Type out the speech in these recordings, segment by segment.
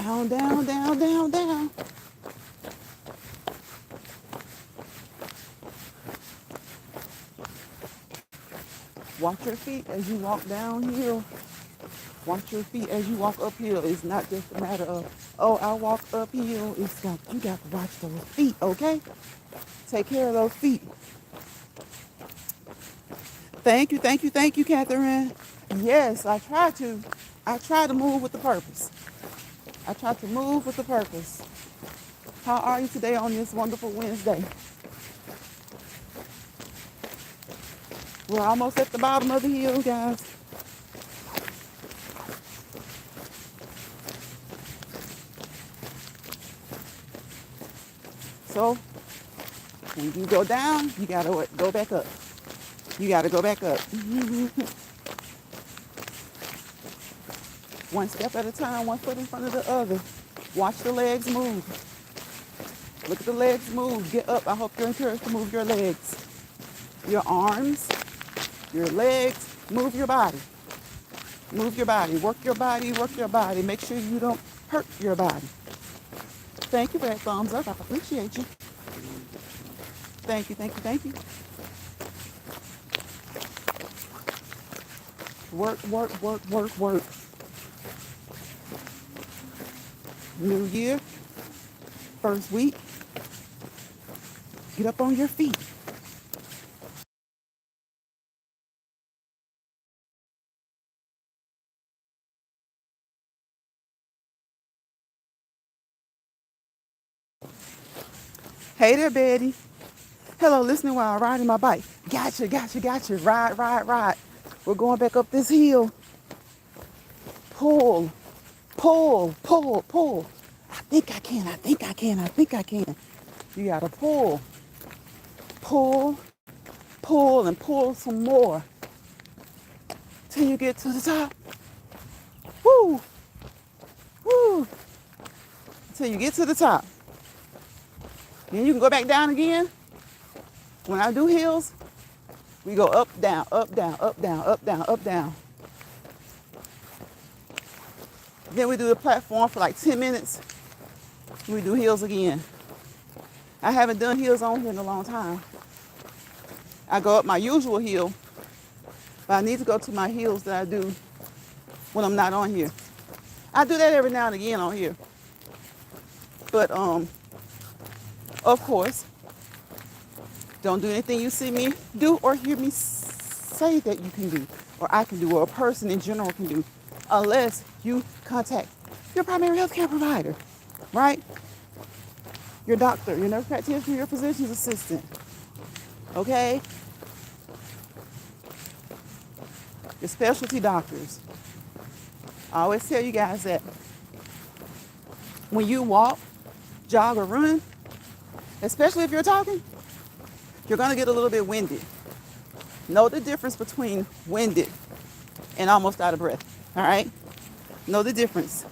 Down, down, down, down, down. Watch your feet as you walk downhill. Watch your feet as you walk uphill. It's not just a matter of, oh, I walk uphill. It's got you got to watch those feet, okay? Take care of those feet. Thank you, Catherine. Yes, I try to. I try to move with the purpose. I try to move with the purpose. How are you today on this wonderful Wednesday? We're almost at the bottom of the hill, guys. So when you go down, you gotta go back up. You gotta go back up. One step at a time, one foot in front of the other. Watch the legs move. Look at the legs move. Get up. I hope you're encouraged to move your legs. Your arms, your legs, move your body. Move your body. Work your body, work your body. Make sure you don't hurt your body. Thank you for that thumbs up. I appreciate you. Thank you. Work. New year, first week. Get up on your feet. Hey there, Betty. Hello, listening while I'm riding my bike. Gotcha. Ride. We're going back up this hill. Pull. I think I can. You gotta pull, and pull some more till you get to the top. Woo! Till you get to the top. Then you can go back down again. When I do hills, we go up, down. Then we do the platform for like 10 minutes. We do hills again. I haven't done hills on here in a long time. I go up my usual hill, but I need to go to my hills that I do when I'm not on here. I do that every now and again on here. But of course, don't do anything you see me do or hear me say that you can do, or I can do, or a person in general can do, unless you contact your primary health care provider, right? Your doctor, your nurse practitioner, your physician's assistant, okay? Your specialty doctors. I always tell you guys that when you walk, jog, or run, especially if you're talking, you're gonna get a little bit winded. Know the difference between winded and almost out of breath, all right? Know the difference.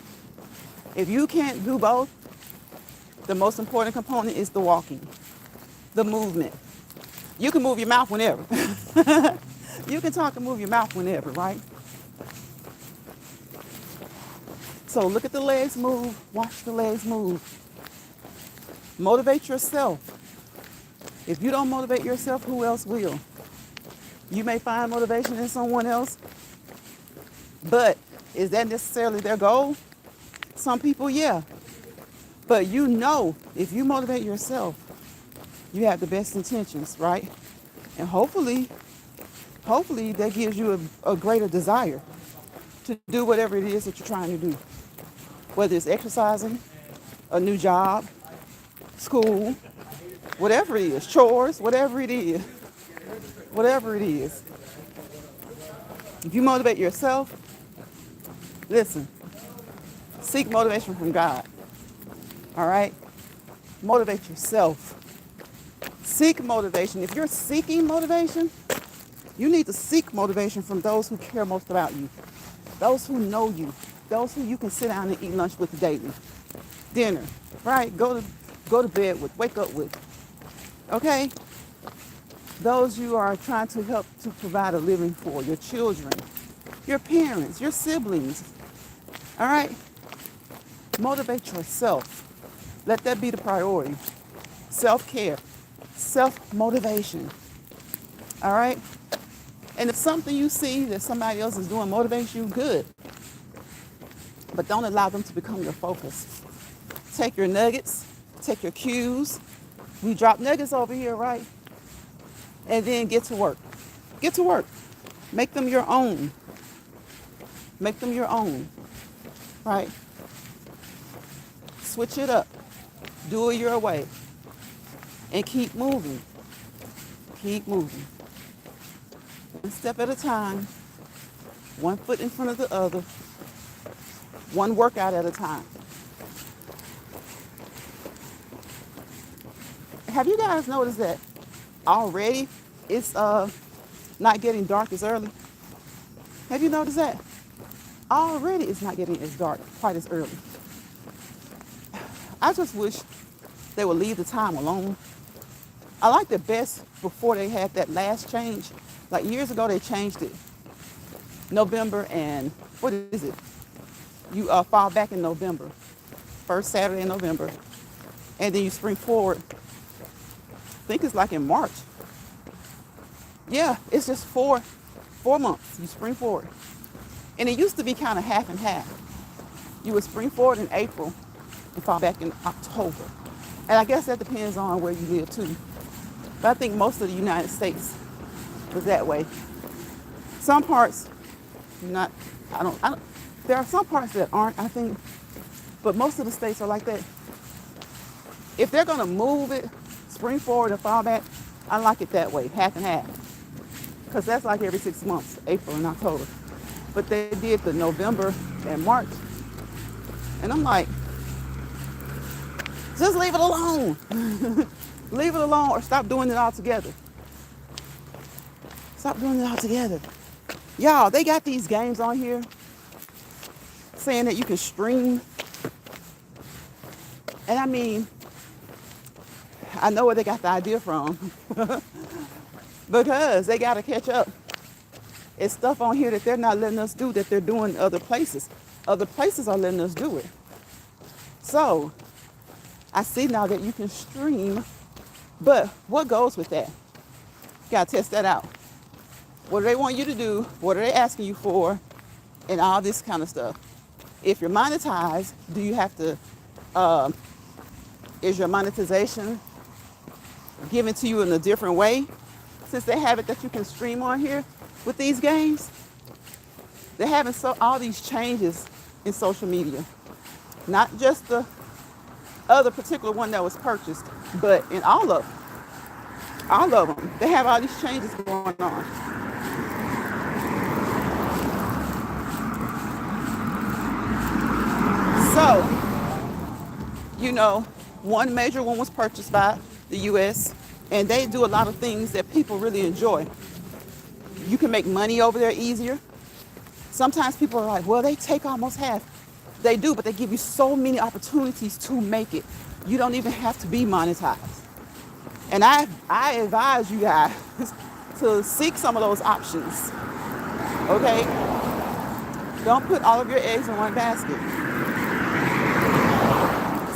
If you can't do both, the most important component is the walking, the movement. You can move your mouth whenever. You can talk and move your mouth whenever, right? So look at the legs move, watch the legs move. Motivate yourself. If you don't motivate yourself, who else will? You may find motivation in someone else, but is that necessarily their goal? Some people, yeah. But you know, if you motivate yourself, you have the best intentions, right? And hopefully that gives you a greater desire to do whatever it is that you're trying to do. Whether it's exercising, a new job, school, whatever it is, chores, whatever it is. If you motivate yourself, listen, seek motivation from God. All right? Motivate yourself. Seek motivation. If you're seeking motivation, you need to seek motivation from those who care most about you, those who know you, those who you can sit down and eat lunch with daily, dinner, right? Go to bed with, wake up with. Okay? Those you are trying to help to provide a living for, your children, your parents, your siblings. All right? Motivate yourself. Let that be the priority. Self-care, self-motivation. All right? And if something you see that somebody else is doing motivates you, good. But don't allow them to become your focus. Take your nuggets, take your cues. We drop nuggets over here, right? And then get to work. Get to work. Make them your own. Make them your own, right? Switch it up. Do it your way. And keep moving. Keep moving. One step at a time. One foot in front of the other. One workout at a time. Have you guys noticed that already it's not getting dark as early? Have you noticed that? Already it's not getting as dark quite as early. I just wish they would leave the time alone. I liked it best before they had that last change. Like years ago, they changed it. November and, what is it? You fall back in November. First Saturday in November. And then you spring forward. I think it's like in March. Yeah, it's just four months. You spring forward. And it used to be kind of half and half. You would spring forward in April and fall back in October. And I guess that depends on where you live too. But I think most of the United States was that way. Some parts, not, I don't, there are some parts that aren't, I think, but most of the states are like that. If they're gonna move it, spring forward and fall back, I like it that way, half and half. Because that's like every 6 months, April and October. But they did the November and March. And I'm like, just leave it alone. Leave it alone or stop doing it all together. Stop doing it all together. Y'all, they got these games on here saying that you can stream. And I mean, I know where they got the idea from. Because they got to catch up. It's stuff on here that they're not letting us do that they're doing other places. Other places are letting us do it. So, I see now that you can stream, but what goes with that? You got to test that out. What do they want you to do? What are they asking you for? And all this kind of stuff. If you're monetized, do you have to, is your monetization given to you in a different way? Since they have it that you can stream on here with these games, they're having all these changes in social media. Not just the other particular one that was purchased, but in all of them. All of them. They have all these changes going on. So, you know, one major one was purchased by the U.S., and they do a lot of things that people really enjoy. You can make money over there easier. Sometimes people are like, well, they take almost half. They do, but they give you so many opportunities to make it. You don't even have to be monetized. And I advise you guys to seek some of those options. Okay? Don't put all of your eggs in one basket.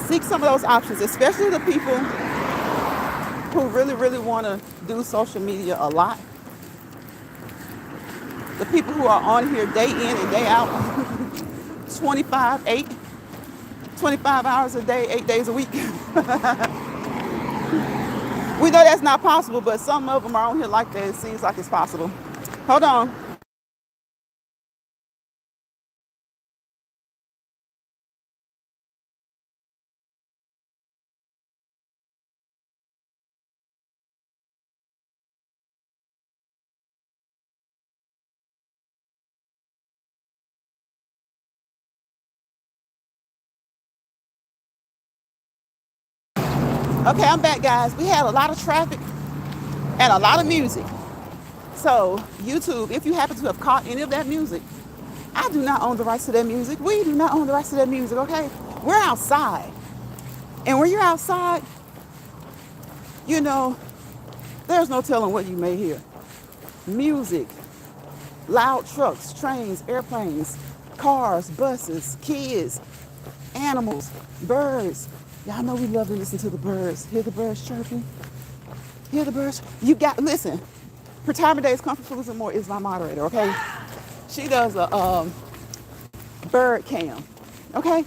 Seek some of those options, especially the people who really, really want to do social media a lot. The people who are on here day in and day out, 25 hours a day, 8 days a week. We know that's not possible, but some of them are on here like that. It seems like it's possible. Hold on. Okay, I'm back, guys. We had a lot of traffic and a lot of music. So, YouTube, if you happen to have caught any of that music, I do not own the rights to that music. We do not own the rights to that music, okay? We're outside. And when you're outside, you know, there's no telling what you may hear. Music, loud trucks, trains, airplanes, cars, buses, kids, animals, birds. Y'all know we love to listen to the birds. Hear the birds chirping? Hear the birds? You got, listen, Retirement Days Comfort Foods and More is my moderator, okay? She does a bird cam, okay?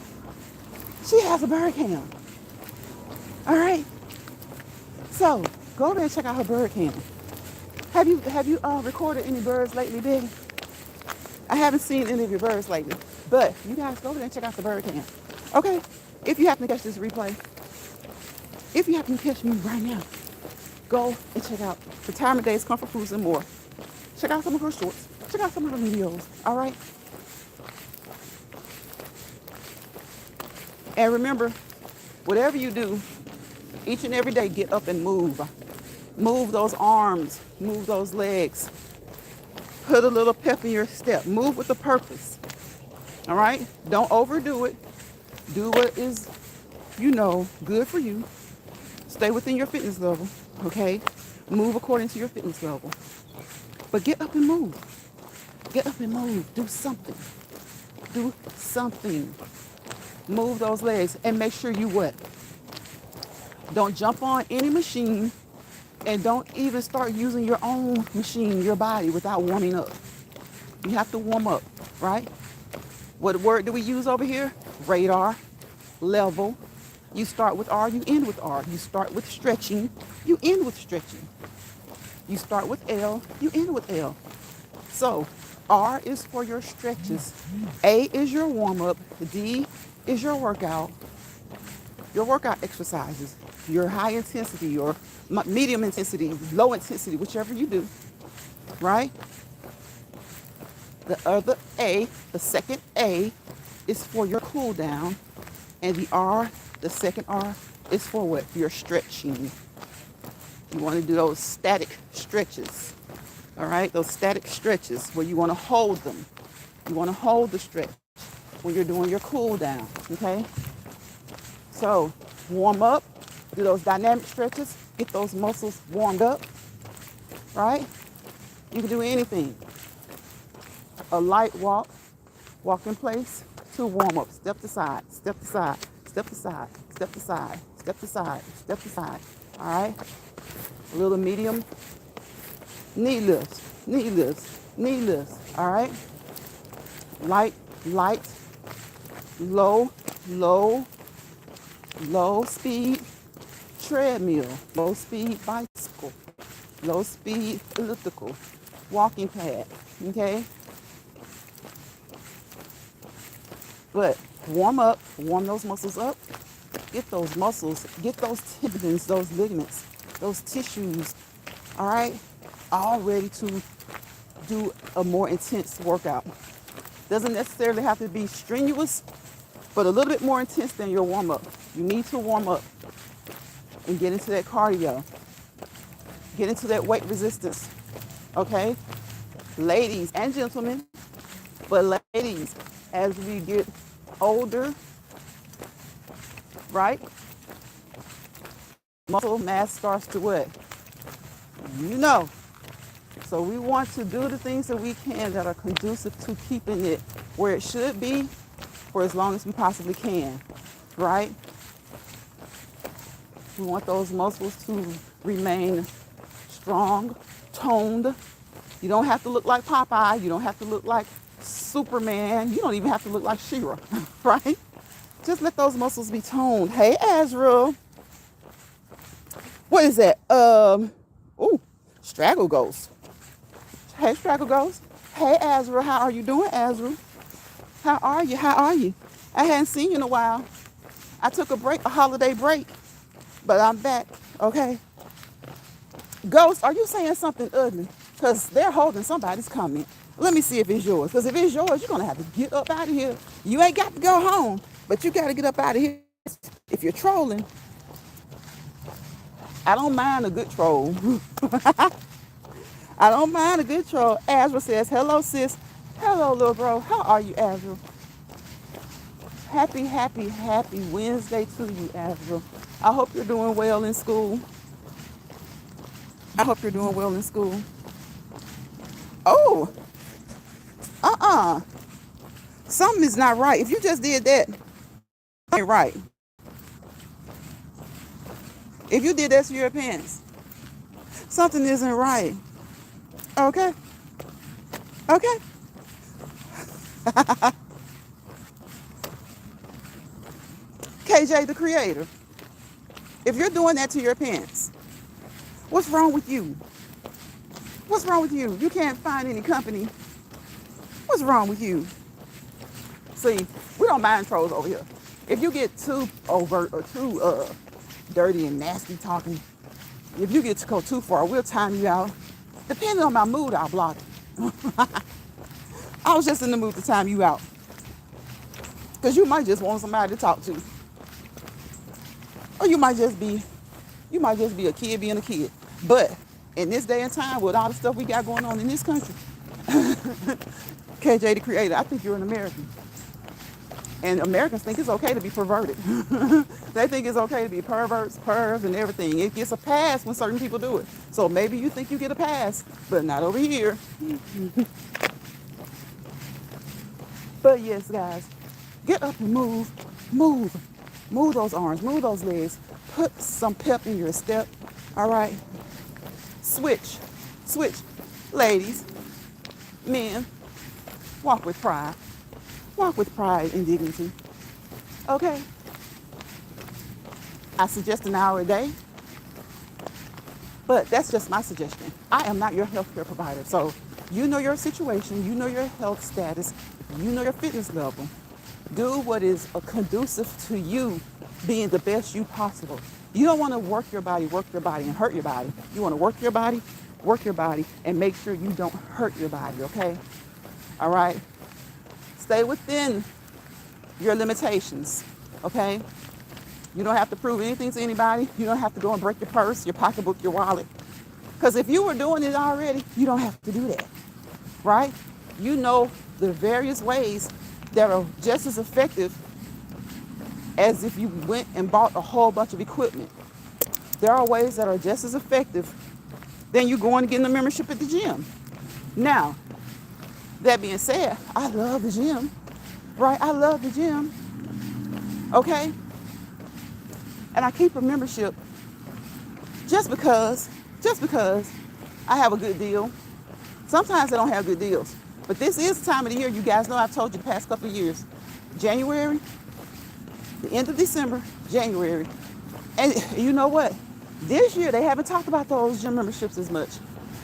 She has a bird cam, all right? So go over there and check out her bird cam. Have you recorded any birds lately, Betty? I haven't seen any of your birds lately, but you guys go over there and check out the bird cam, okay? If you happen to catch this replay, if you happen to catch me right now, go and check out Retirement Days Comfort Foods and More. Check out some of her shorts. Check out some of her videos, all right? And remember, whatever you do, each and every day, get up and move. Move those arms, move those legs. Put a little pep in your step. Move with a purpose, all right? Don't overdo it. Do what is, good for you. Stay within your fitness level, okay? Move according to your fitness level. But get up and move. Get up and move. Do something. Do something. Move those legs and make sure you what? Don't jump on any machine and don't even start using your own machine, your body, without warming up. You have to warm up, right? What word do we use over here? Radar, level. You start with R, you end with R. You start with stretching, you end with stretching. You start with L, you end with L. So R is for your stretches. A is your warm-up. D is your workout exercises, your high intensity, your medium intensity, low intensity, whichever you do, right? The other A, the second A, is for your cool down, and the R, the second R, is for what? Your stretching. You want to do those static stretches, all right? Those static stretches where you want to hold them. You want to hold the stretch when you're doing your cool down, okay? So warm up, do those dynamic stretches, get those muscles warmed up, right? You can do anything. A light walk in place, 2 warm-ups, step to side, step to side, step to side, step to side, step to side, step to side, all right? A little medium, knee lifts, knee lifts, knee lifts, all right? Light, low speed treadmill, low speed bicycle, low speed elliptical, walking pad, okay? But warm those muscles up, get those muscles, get those tendons, those ligaments, those tissues, all right, all ready to do a more intense workout. Doesn't necessarily have to be strenuous, but a little bit more intense than your warm-up. You need to warm up and get into that cardio, get into that weight resistance, okay? Ladies and gentlemen, but ladies, as we get older, right? Muscle mass starts to what? So we want to do the things that we can that are conducive to keeping it where it should be for as long as we possibly can, right? We want those muscles to remain strong, toned. You don't have to look like Popeye. You don't have to look like Superman. You don't even have to look like She-Ra, right? Just let those muscles be toned. Hey, Azrael. What is that? Straggle Ghost. Hey, Straggle Ghost. Hey, Azrael. How are you doing, Azrael? How are you? I hadn't seen you in a while. I took a holiday break, but I'm back, okay? Ghost, are you saying something ugly? Because they're holding somebody's comment. Let me see if it's yours. Because if it's yours, you're going to have to get up out of here. You ain't got to go home, but you got to get up out of here. If you're trolling, I don't mind a good troll. I don't mind a good troll. Azra says, hello, sis. Hello, little bro. How are you, Azra? Happy Wednesday to you, Azra. I hope you're doing well in school. Oh, something is not right. If you just did that, Ain't right. If you did that to your pants, something isn't right. Okay? Okay? KJ the creator. If you're doing that to your pants, what's wrong with you? What's wrong with you? You can't find any company. What's wrong with you? See, we don't mind trolls over here. If you get too overt or too dirty and nasty talking, if you get to go too far, we'll time you out. Depending on my mood, I'll block it. I was just in the mood to time you out. Because you might just want somebody to talk to. Or you might just be a kid being a kid. But in this day and time, with all the stuff we got going on in this country, KJ the creator, I think you're an American. And Americans think it's okay to be perverted. They think it's okay to be perverts, pervs, and everything. It gets a pass when certain people do it. So maybe you think you get a pass, but not over here. But yes, guys, get up and move. Move. Move those arms, move those legs. Put some pep in your step, all right? Switch. Ladies, men, walk with pride. Walk with pride and dignity, okay? I suggest an hour a day, but that's just my suggestion. I am not your healthcare provider, so you know your situation, you know your health status, you know your fitness level. Do what is conducive to you being the best you possible. You don't want to work your body and hurt your body. You want to work your body, and make sure you don't hurt your body, okay? All right? Stay within your limitations, okay? You don't have to prove anything to anybody. You don't have to go and break your purse, your pocketbook, your wallet. Because if you were doing it already, you don't have to do that, right? You know the various ways that are just as effective as if you went and bought a whole bunch of equipment. There are ways that are just as effective than you going and getting a membership at the gym. Now, that being said, I love the gym, right? I love the gym, okay? And I keep a membership just because I have a good deal. Sometimes I don't have good deals. But this is the time of the year, you guys know I've told you the past couple of years. January, the end of December, January. And you know what? This year, they haven't talked about those gym memberships as much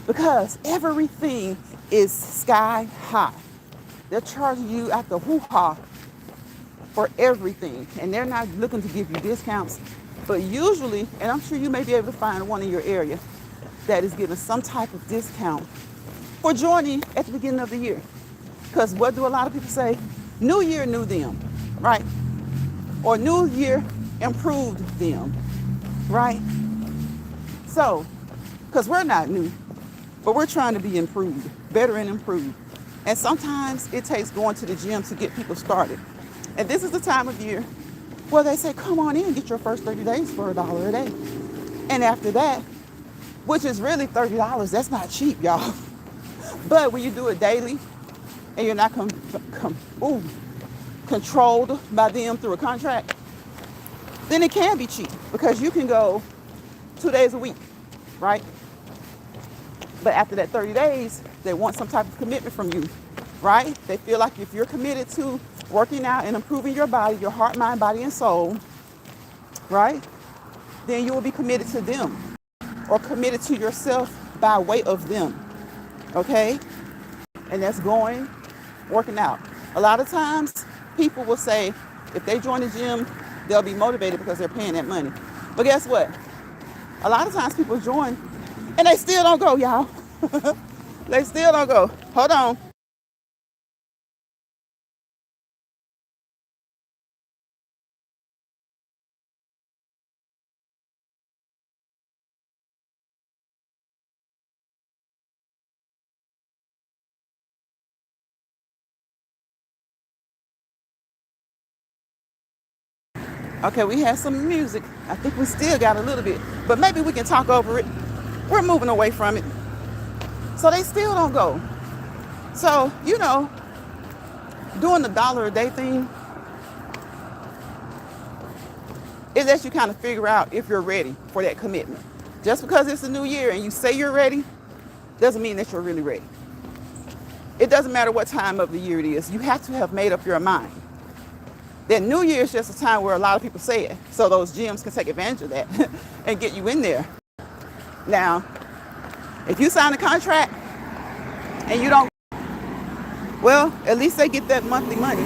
because everything is sky high. They're charging you at the hoo-ha for everything. And they're not looking to give you discounts. But usually, and I'm sure you may be able to find one in your area that is giving some type of discount for joining at the beginning of the year. Because what do a lot of people say? New year, new them, right? Or new year, improved them, right? So, because we're not new, but we're trying to be improved, better and improved. And sometimes it takes going to the gym to get people started. And this is the time of year where they say, come on in and get your first 30 days for $1 a day. And after that, which is really $30, that's not cheap, y'all. But when you do it daily and you're not controlled by them through a contract, then it can be cheap because you can go 2 days a week, right? But after that 30 days, they want some type of commitment from you, right? They feel like if you're committed to working out and improving your body, your heart, mind, body, and soul, right? Then you will be committed to them or committed to yourself by way of them, okay? And that's working out. A lot of times people will say if they join the gym, they'll be motivated because they're paying that money. But guess what? A lot of times people join and they still don't go, y'all. They still don't go. Hold on. Okay, we had some music. I think we still got a little bit, but maybe we can talk over it. We're moving away from it. So they still don't go. So, doing the $1 a day thing, it lets you kind of figure out if you're ready for that commitment. Just because it's a new year and you say you're ready, doesn't mean that you're really ready. It doesn't matter what time of the year it is. You have to have made up your mind. That New Year is just a time where a lot of people say it, so those gyms can take advantage of that and get you in there. Now, if you sign a contract and you don't, well, at least they get that monthly money.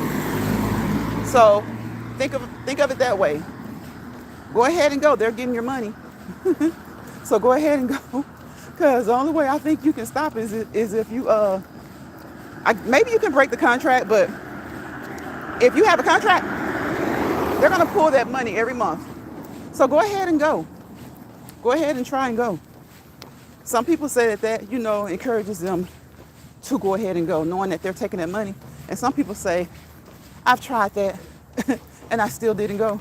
So think of it that way. Go ahead and go. They're getting your money. So go ahead and go. Because the only way I think you can stop is if you, maybe you can break the contract, but if you have a contract, they're going to pull that money every month. So go ahead and go. Go ahead and try and go. Some people say that encourages them to go ahead and go, knowing that they're taking that money. And some people say, I've tried that and I still didn't go.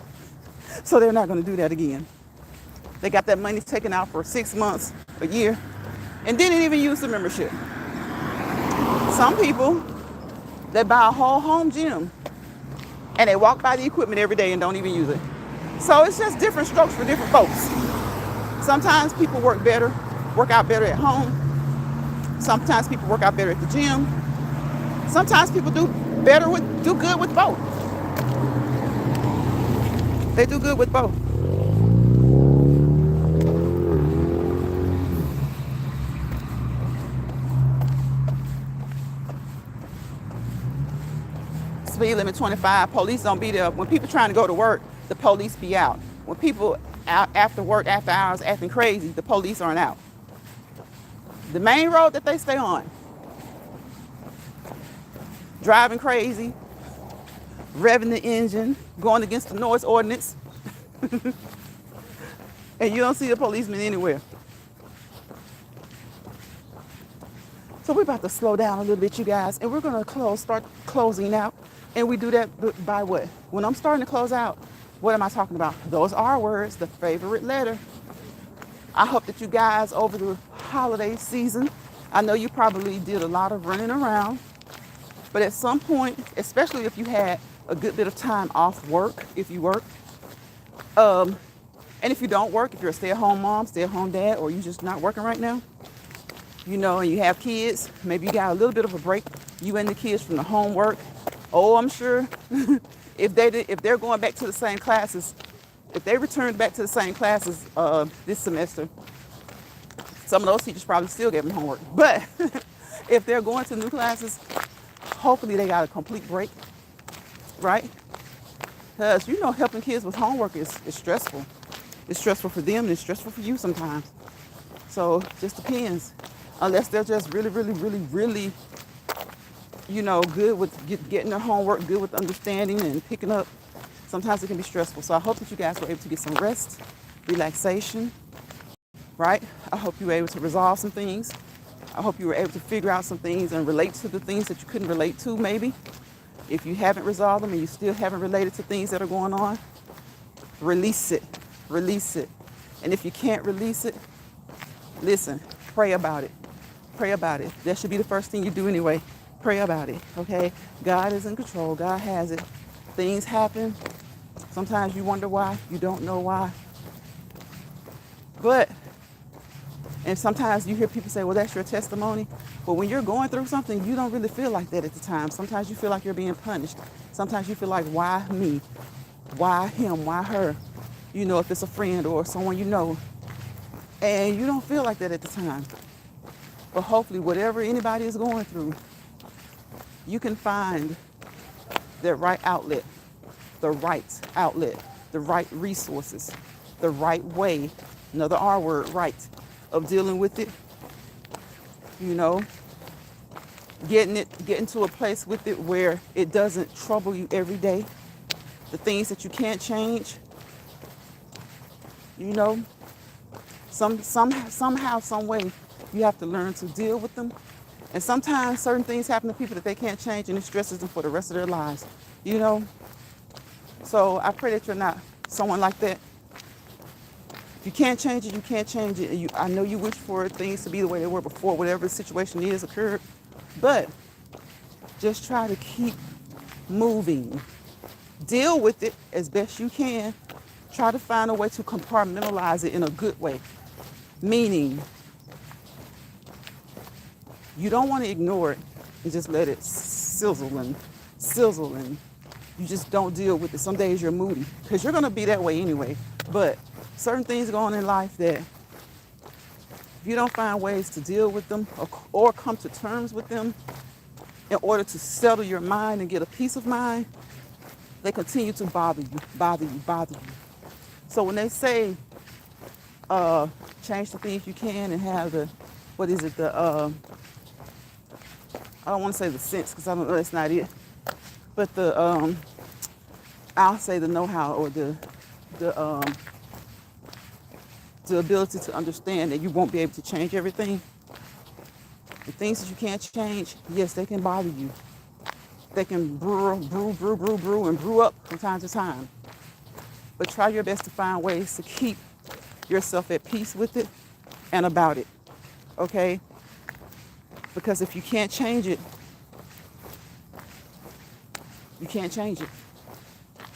So they're not going to do that again. They got that money taken out for 6 months, a year, and didn't even use the membership. Some people, they buy a whole home gym and they walk by the equipment every day and don't even use it. So it's just different strokes for different folks. Sometimes people work out better at home. Sometimes people work out better at the gym. Sometimes people do good with both. They do good with both. Speed limit 25. Police don't be there. When people trying to go to work, the police be out. When people out after work, after hours, acting crazy, the police aren't out. The main road that they stay on, driving crazy, revving the engine, going against the noise ordinance, and you don't see a policeman anywhere. So we're about to slow down a little bit, you guys, and we're going to start closing out. And we do that by what? When I'm starting to close out, what am I talking about? Those R words, the favorite letter. I hope that you guys over the holiday season, I know you probably did a lot of running around, but at some point, especially if you had a good bit of time off work, if you work, and if you don't work, if you're a stay-at-home mom, stay-at-home dad, or you're just not working right now, and you have kids, maybe you got a little bit of a break, you and the kids from the homework. Oh, I'm sure if they're going back to the same classes, if they returned back to the same classes this semester, some of those teachers probably still gave them homework. But if they're going to new classes, hopefully they got a complete break, right? Because helping kids with homework is stressful. It's stressful for them and it's stressful for you sometimes. So it just depends. Unless they're just really, really, really, really good with getting their homework, good with understanding and picking up. Sometimes it can be stressful. So I hope that you guys were able to get some rest, relaxation, right? I hope you were able to resolve some things. I hope you were able to figure out some things and relate to the things that you couldn't relate to maybe. If you haven't resolved them and you still haven't related to things that are going on, release it. Release it. And if you can't release it, listen, pray about it. Pray about it. That should be the first thing you do anyway. Pray about it, okay? God is in control. God has it. Things happen. Sometimes you wonder why. You don't know why. And sometimes you hear people say, well, that's your testimony. But when you're going through something, you don't really feel like that at the time. Sometimes you feel like you're being punished. Sometimes you feel like, why me? Why him? Why her? If it's a friend or someone you know. And you don't feel like that at the time. But hopefully, whatever anybody is going through, you can find the right outlet, the right resources, the right way, another R word, right, of dealing with it, getting to a place with it where it doesn't trouble you every day. The things that you can't change, somehow, some way, you have to learn to deal with them. And sometimes certain things happen to people that they can't change and it stresses them for the rest of their lives, So I pray that you're not someone like that. If you can't change it, you can't change it. I know you wish for things to be the way they were before, whatever the situation is occurred. But just try to keep moving. Deal with it as best you can. Try to find a way to compartmentalize it in a good way. Meaning, you don't want to ignore it and just let it sizzle and you just don't deal with it. Some days you're moody because you're going to be that way anyway. But certain things go on in life that if you don't find ways to deal with them or come to terms with them in order to settle your mind and get a peace of mind, they continue to bother you. So when they say change the things you can and have the, I don't want to say the sense because I don't know, that's not it. But I'll say the know-how or the ability to understand that you won't be able to change everything. The things that you can't change, yes, they can bother you. They can brew and brew up from time to time. But try your best to find ways to keep yourself at peace with it and about it, okay? Because if you can't change it, you can't change it.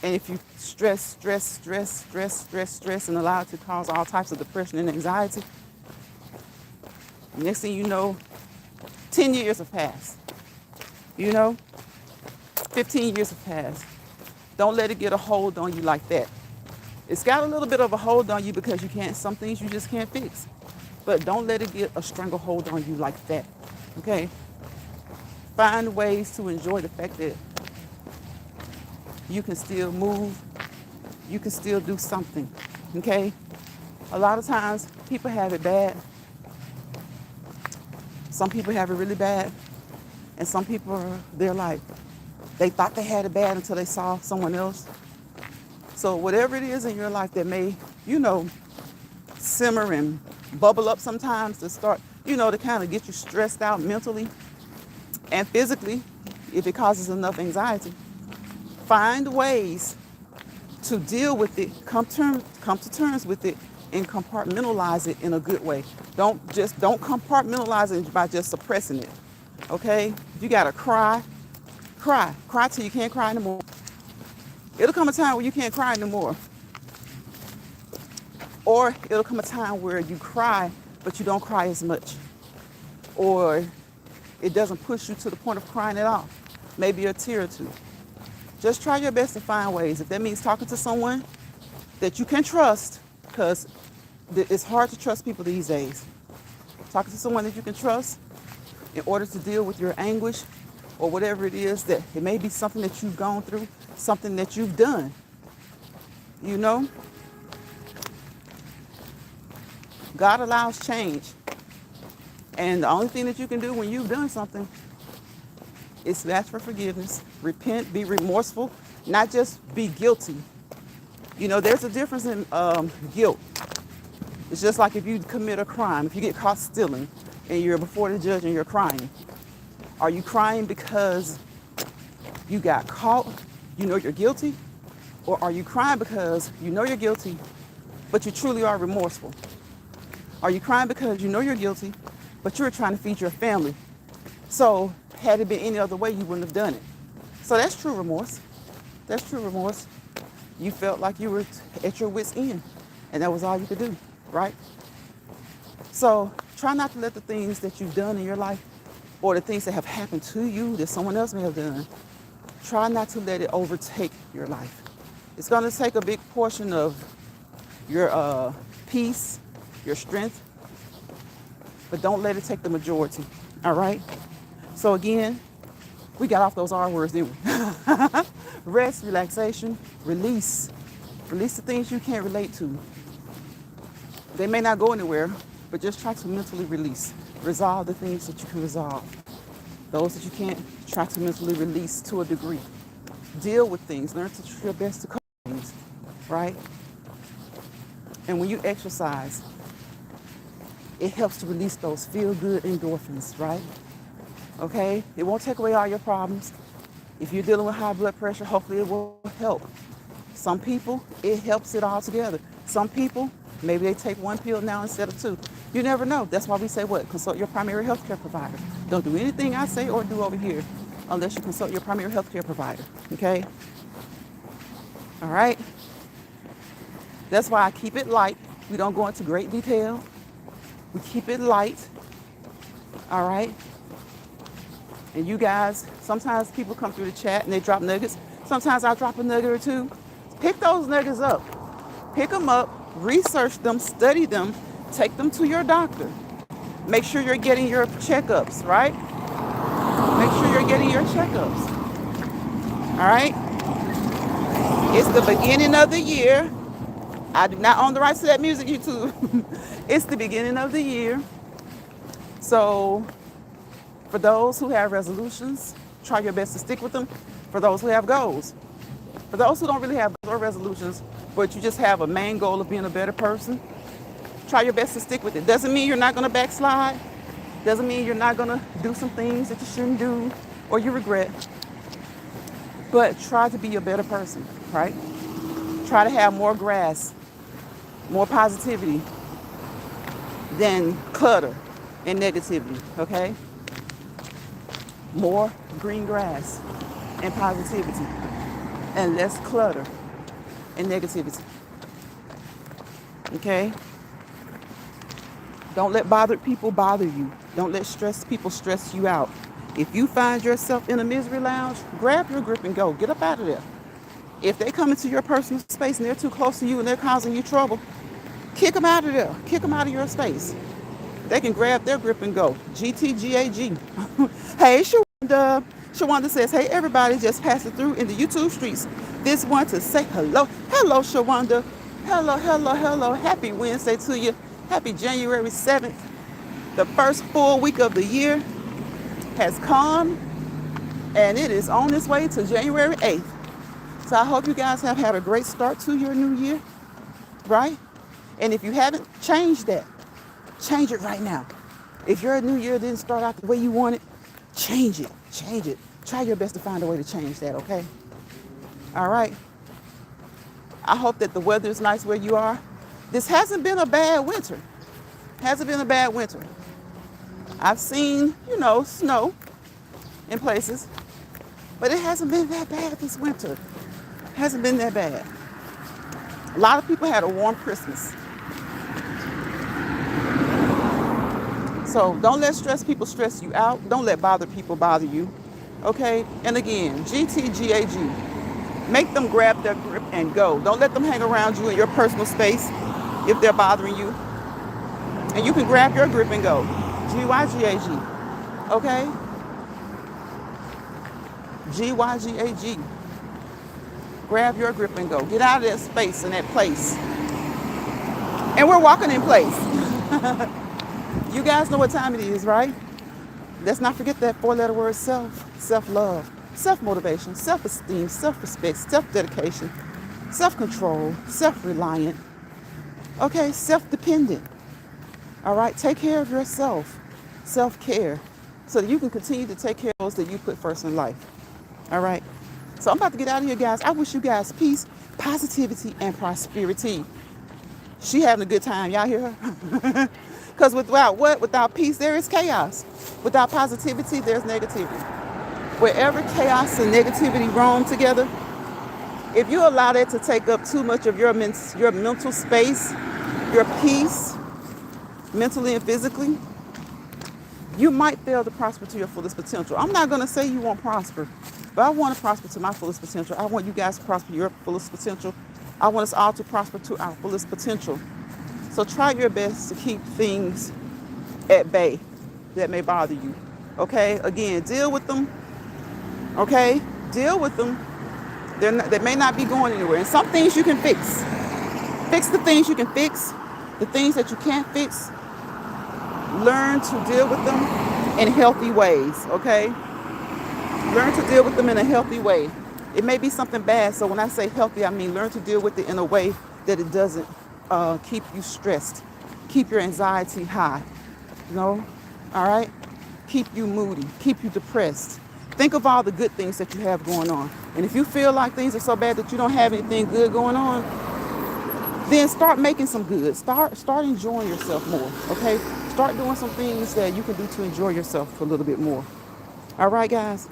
And if you stress and allow it to cause all types of depression and anxiety, next thing you know, 10 years have passed. 15 years have passed. Don't let it get a hold on you like that. It's got a little bit of a hold on you because some things you just can't fix. But don't let it get a stranglehold on you like that, okay? Find ways to enjoy the fact that you can still move, you can still do something, okay? A lot of times people have it bad. Some people have it really bad. And some people, they're like, they thought they had it bad until they saw someone else. So whatever it is in your life that may, simmer and bubble up sometimes to start, to kind of get you stressed out mentally and physically, if it causes enough anxiety, find ways to deal with it, come to terms with it, and compartmentalize it in a good way. Don't compartmentalize it by just suppressing it, okay? If you gotta cry till you can't cry anymore. It'll come a time where you can't cry anymore. Or it'll come a time where you cry, but you don't cry as much. Or it doesn't push you to the point of crying at all. Maybe a tear or two. Just try your best to find ways. If that means talking to someone that you can trust, because it's hard to trust people these days. Talking to someone that you can trust in order to deal with your anguish or whatever it is that it may be something that you've gone through, something that you've done. God allows change. And the only thing that you can do when you've done something is ask for forgiveness, repent, be remorseful, not just be guilty. There's a difference in guilt. It's just like if you commit a crime, if you get caught stealing and you're before the judge and you're crying. Are you crying because you got caught, you're guilty? Or are you crying because you're guilty, but you truly are remorseful? Are you crying because you're guilty, but you're trying to feed your family? So had it been any other way, you wouldn't have done it. So that's true remorse. That's true remorse. You felt like you were at your wit's end, and that was all you could do, right? So try not to let the things that you've done in your life or the things that have happened to you that someone else may have done, try not to let it overtake your life. It's going to take a big portion of your peace, your strength, but don't let it take the majority, all right? So again, we got off those R words, didn't we? Rest, relaxation, release. Release the things you can't relate to. They may not go anywhere, but just try to mentally release. Resolve the things that you can resolve. Those that you can't, try to mentally release to a degree. Deal with things. Learn to do your best to cope with things, right? And when you exercise, it helps to release those feel-good endorphins, right? Okay? It won't take away all your problems. If you're dealing with high blood pressure, hopefully it will help. Some people, it helps it all together. Some people, maybe they take one pill now instead of two. You never know. That's why we say what? Consult your primary health care provider. Don't do anything I say or do over here unless you consult your primary health care provider, okay? All right? That's why I keep it light. We don't go into great detail. We keep it light, all right? And you guys, sometimes people come through the chat and they drop nuggets. Sometimes I drop a nugget or two. Pick those nuggets up. Pick them up, research them, study them, take them to your doctor. Make sure you're getting your checkups, right? Make sure you're getting your checkups, all right? It's the beginning of the year. I do not own the rights to that music, YouTube. It's the beginning of the year. So for those who have resolutions, try your best to stick with them. For those who have goals. For those who don't really have goals or resolutions, but you just have a main goal of being a better person, try your best to stick with it. Doesn't mean you're not going to backslide. Doesn't mean you're not going to do some things that you shouldn't do or you regret. But try to be a better person, right? Try to have more grass, more positivity than clutter and negativity, okay? More green grass and positivity and less clutter and negativity, okay? Don't let bothered people bother you. Don't let stressed people stress you out. If you find yourself in a misery lounge, grab your grip and go. Get up out of there. If they come into your personal space and they're too close to you and they're causing you trouble, kick them out of there. Kick them out of your space. They can grab their grip and go. GTGAG. Hey, Shawanda. Shawanda says, hey, everybody, just passing through in the YouTube streets. This one to say hello. Hello, Shawanda. Hello, hello, hello. Happy Wednesday to you. Happy January 7th. The first full week of the year has come, and it is on its way to January 8th. So I hope you guys have had a great start to your new year, right? And if you haven't, change that. Change it right now. If your new year didn't start out the way you want it, change it. Change it. Try your best to find a way to change that, okay? All right. I hope that the weather is nice where you are. This hasn't been a bad winter. Hasn't been a bad winter. I've seen, snow in places, but it hasn't been that bad this winter. Hasn't been that bad. A lot of people had a warm Christmas. So don't let stress people stress you out. Don't let bothered people bother you. Okay? And again, GTGAG. Make them grab their grip and go. Don't let them hang around you in your personal space if they're bothering you. And you can grab your grip and go. GYGAG. Okay? GYGAG. Grab your grip and go. Get out of that space and that place. And we're walking in place. You guys know what time it is, right? Let's not forget that four-letter word self. Self-love, self-motivation, self-esteem, self-respect, self-dedication, self-control, self-reliant. Okay, self-dependent. All right, take care of yourself. Self-care. So that you can continue to take care of those that you put first in life. All right? So I'm about to get out of here, guys. I wish you guys peace, positivity, and prosperity. She having a good time. Y'all hear her? Because without peace, there is chaos. Without positivity, there's negativity. Wherever chaos and negativity roam together, if you allow that to take up too much of your mental space, your peace, mentally and physically, you might fail to prosper to your fullest potential. I'm not going to say you won't prosper, but I want to prosper to my fullest potential. I want you guys to prosper to your fullest potential. I want us all to prosper to our fullest potential. So try your best to keep things at bay that may bother you. Okay? Again, deal with them. Okay? Deal with them. They may not be going anywhere. And some things you can fix. Fix the things you can fix. The things that you can't fix, learn to deal with them in healthy ways, okay? Learn to deal with them in a healthy way. It may be something bad, so when I say healthy, I mean learn to deal with it in a way that it doesn't keep you stressed, keep your anxiety high, all right? Keep you moody, keep you depressed. Think of all the good things that you have going on. And if you feel like things are so bad that you don't have anything good going on, then start making some good. Start enjoying yourself more, okay? Start doing some things that you can do to enjoy yourself a little bit more. All right, guys?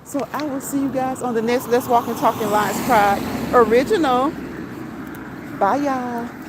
So I will see you guys on the next Let's Walk and Talk in Lions Pride original. Bye, y'all.